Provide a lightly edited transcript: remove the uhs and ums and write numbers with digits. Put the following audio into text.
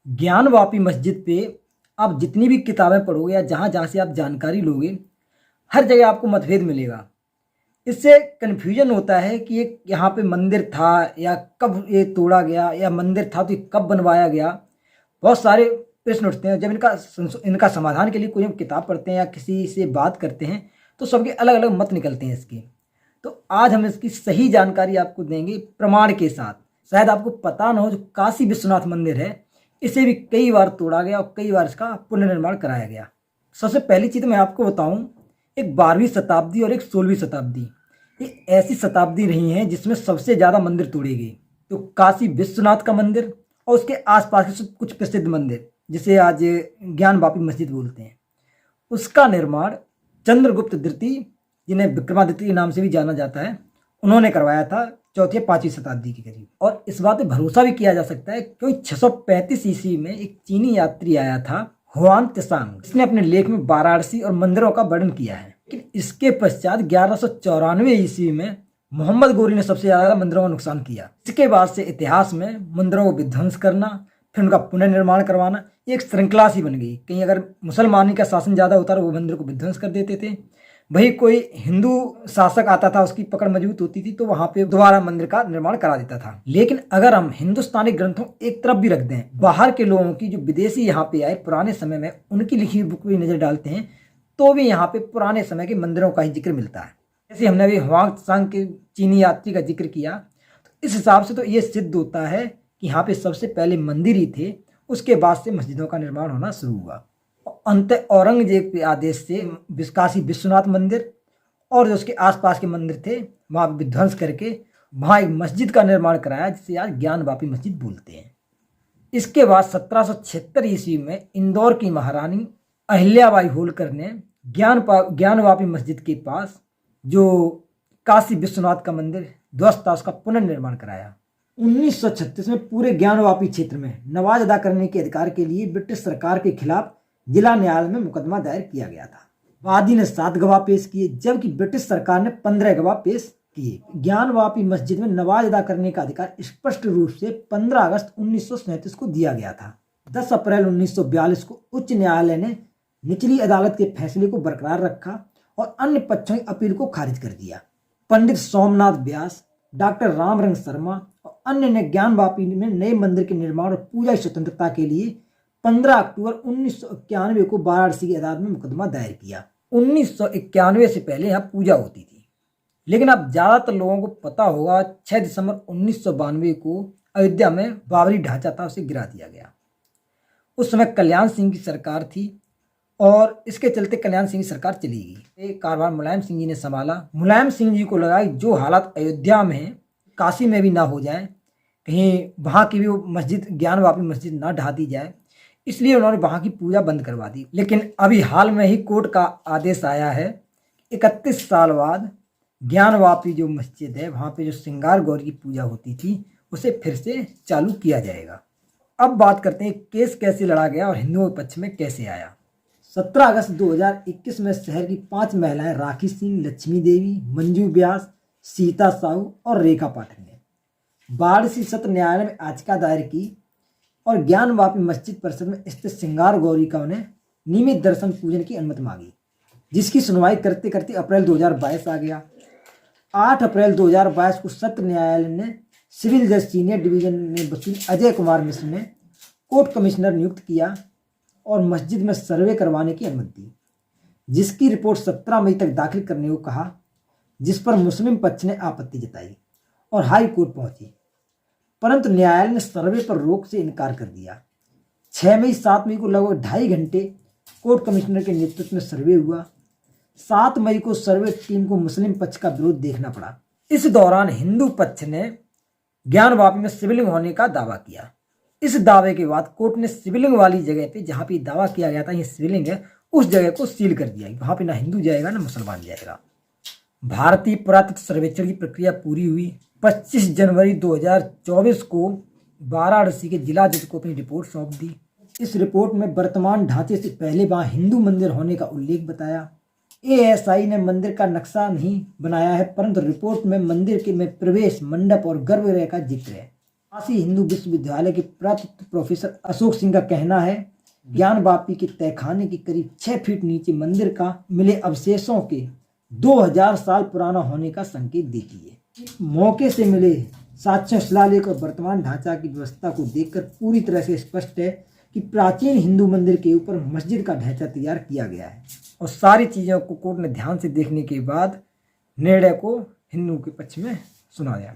ज्ञानवापी मस्जिद पे आप जितनी भी किताबें पढ़ोगे या जहाँ जहाँ से आप जानकारी लोगे, हर जगह आपको मतभेद मिलेगा। इससे कन्फ्यूजन होता है कि ये यहाँ पे मंदिर था या कब ये तोड़ा गया, या मंदिर था तो ये कब बनवाया गया। बहुत सारे प्रश्न उठते हैं। जब इनका समाधान के लिए कोई हम किताब पढ़ते हैं या किसी से बात करते हैं तो सबके अलग अलग मत निकलते हैं इसके। तो आज हम इसकी सही जानकारी आपको देंगे प्रमाण के साथ। शायद आपको पता ना हो, जो काशी विश्वनाथ मंदिर है इसे भी कई बार तोड़ा गया और कई बार इसका पुनर्निर्माण कराया गया। सबसे पहली चीज़ मैं आपको बताऊं, एक 12वीं शताब्दी और एक 16वीं शताब्दी, ये ऐसी शताब्दी रही हैं जिसमें सबसे ज़्यादा मंदिर तोड़े गए। तो काशी विश्वनाथ का मंदिर और उसके आसपास के कुछ प्रसिद्ध मंदिर, जिसे आज ज्ञानवापी मस्जिद बोलते हैं, उसका निर्माण चंद्रगुप्त द्वितीय, जिन्हें विक्रमादित्य के नाम से भी जाना जाता है, उन्होंने करवाया था 4वीं या 5वीं शताब्दी के करीब। और इस बात पे भरोसा भी किया जा सकता है क्योंकि 635 ईस्वी में एक चीनी यात्री आया था, हुआन त्सांग। इसने अपने लेख में वाराणसी और मंदिरों का वर्णन किया है। लेकिन इसके पश्चात 1194 ईस्वी में मोहम्मद गोरी ने सबसे ज्यादा मंदिरों का नुकसान किया। इसके बाद से इतिहास में मंदिरों को विध्वंस करना, फिर उनका पुनर्निर्माण करवाना, एक श्रृंखला सी बन गई। कहीं अगर मुसलमानी का शासन ज्यादा होता तो वो मंदिर को विध्वंस कर देते थे, वही कोई हिंदू शासक आता था, उसकी पकड़ मजबूत होती थी तो वहां पे दोबारा मंदिर का निर्माण करा देता था। लेकिन अगर हम हिंदुस्तानी ग्रंथों एक तरफ भी रख दें, बाहर के लोगों की, जो विदेशी यहाँ पे आए पुराने समय में, उनकी लिखी बुक भी नजर डालते हैं तो भी यहाँ पे पुराने समय के मंदिरों का ही जिक्र मिलता है। जैसे हमने अभी हुआंग त्सांग के चीनी यात्री का जिक्र किया, तो इस हिसाब से तो ये सिद्ध होता है कि यहाँ पे सबसे पहले मंदिर ही थे, उसके बाद से मस्जिदों का निर्माण होना शुरू हुआ। अंत औरंगजेब के आदेश से काशी विश्वनाथ मंदिर और जो उसके आसपास के मंदिर थे वहाँ विध्वंस करके वहाँ एक मस्जिद का निर्माण कराया, जिसे आज ज्ञानवापी मस्जिद बोलते हैं। इसके बाद 1776 ईस्वी में इंदौर की महारानी अहिल्याबाई होलकर ने ज्ञानवापी मस्जिद के पास जो काशी विश्वनाथ का मंदिर ध्वस्त था उसका पुनर्निर्माण कराया। 1936 में पूरे ज्ञानवापी क्षेत्र में नमाज अदा करने के अधिकार के लिए ब्रिटिश सरकार के खिलाफ जिला न्यायालय में मुकदमा दायर किया गया था। वादी ने 7 गवाह पेश किए, जबकि ब्रिटिश सरकार ने 15 गवाह पेश किए। ज्ञानवापी मस्जिद में नमाज अदा करने का अधिकार स्पष्ट रूप से 15 अगस्त 1937 को दिया गया था। 10 अप्रैल 1942 को उच्च न्यायालय ने निचली अदालत के फैसले को बरकरार रखा और अन्य पक्षों की अपील को खारिज कर दिया। पंडित सोमनाथ व्यास, डॉक्टर रामरंग शर्मा और अन्य ने ज्ञानवापी में नए मंदिर के निर्माण और पूजा की स्वतंत्रता के लिए 15 अक्टूबर 1991 को वाराणसी की अदालत में मुकदमा दायर किया। 1991 से पहले यहाँ पूजा होती थी, लेकिन अब ज्यादातर लोगों को पता होगा 6 दिसंबर 1992 को अयोध्या में बाबरी ढांचा था, उसे गिरा दिया गया। उस समय कल्याण सिंह की सरकार थी और इसके चलते कल्याण सिंह की सरकार चली गई। ये कारभार मुलायम सिंह जी ने संभाला। मुलायम सिंह जी को लगा कि जो हालात अयोध्या में हैं काशी में भी ना हो जाए, कहीं वहाँ की भी वो मस्जिद ज्ञानवापी मस्जिद ना ढा दी जाए, इसलिए उन्होंने वहाँ की पूजा बंद करवा दी। लेकिन अभी हाल में ही कोर्ट का आदेश आया है, 31 साल बाद ज्ञानवापी जो मस्जिद है वहाँ पे जो श्रृंगार गौरी की पूजा होती थी उसे फिर से चालू किया जाएगा। अब बात करते हैं केस कैसे लड़ा गया और हिंदुओं के पक्ष में कैसे आया। 17 अगस्त 2021 में शहर की 5 महिलाएं राखी सिंह, लक्ष्मी देवी, मंजू व्यास, सीता साहू और रेखा पाठक ने वाराणसी सत्र न्यायालय में याचिका दायर की और ज्ञानवापी मस्जिद परिसर में स्थित श्रृंगार गौरी का उन्हें नियमित दर्शन पूजन की अनुमति मांगी, जिसकी सुनवाई करते करते अप्रैल 2022 आ गया। 8 अप्रैल 2022 को सत्र न्यायालय ने सिविल जज सीनियर डिवीजन में वकील अजय कुमार मिश्र ने कोर्ट कमिश्नर नियुक्त किया और मस्जिद में सर्वे करवाने की अनुमति दी, जिसकी रिपोर्ट 17 मई तक दाखिल करने को कहा, जिस पर मुस्लिम पक्ष ने आपत्ति जताई और हाई कोर्ट पहुंची, परंतु न्यायालय ने सर्वे पर रोक से इनकार कर दिया। 6 मई 7 मई को लगभग 2.5 घंटे कोर्ट कमिश्नर के नेतृत्व में सर्वे हुआ। 7 मई को सर्वे टीम को मुस्लिम पक्ष का विरोध देखना पड़ा। इस दौरान हिंदू पक्ष ने ज्ञानवापी में शिवलिंग होने का दावा किया। इस दावे के बाद कोर्ट ने शिवलिंग वाली जगह पे, जहाँ पे दावा किया गया था ये शिवलिंग है, उस जगह को सील कर दिया। वहाँ पे ना हिंदू जाएगा ना मुसलमान जाएगा। भारतीय पुरातत्व सर्वेक्षण की प्रक्रिया पूरी हुई। 25 जनवरी 2024 को वाराणसी के जिला जज को अपनी रिपोर्ट सौंप दी। इस रिपोर्ट में वर्तमान ढांचे से पहले वहाँ हिंदू मंदिर होने का उल्लेख बताया। एएसआई ने मंदिर का नक्शा नहीं बनाया है, परंतु रिपोर्ट में मंदिर के में प्रवेश मंडप और गर्भगृह का जिक्र है। काशी हिंदू विश्वविद्यालय के प्रथित प्रोफेसर अशोक सिंह का कहना है, ज्ञान वापी के तहखाने के करीब 6 फीट नीचे मंदिर का मिले अवशेषों के 2000 साल पुराना होने का संकेत देती है। मौके से मिले साक्ष्यों, शिलालेख और वर्तमान ढांचा की व्यवस्था को देखकर पूरी तरह से स्पष्ट है कि प्राचीन हिंदू मंदिर के ऊपर मस्जिद का ढांचा तैयार किया गया है। और सारी चीज़ों को कोर्ट ने ध्यान से देखने के बाद निर्णय को हिंदू के पक्ष में सुनाया।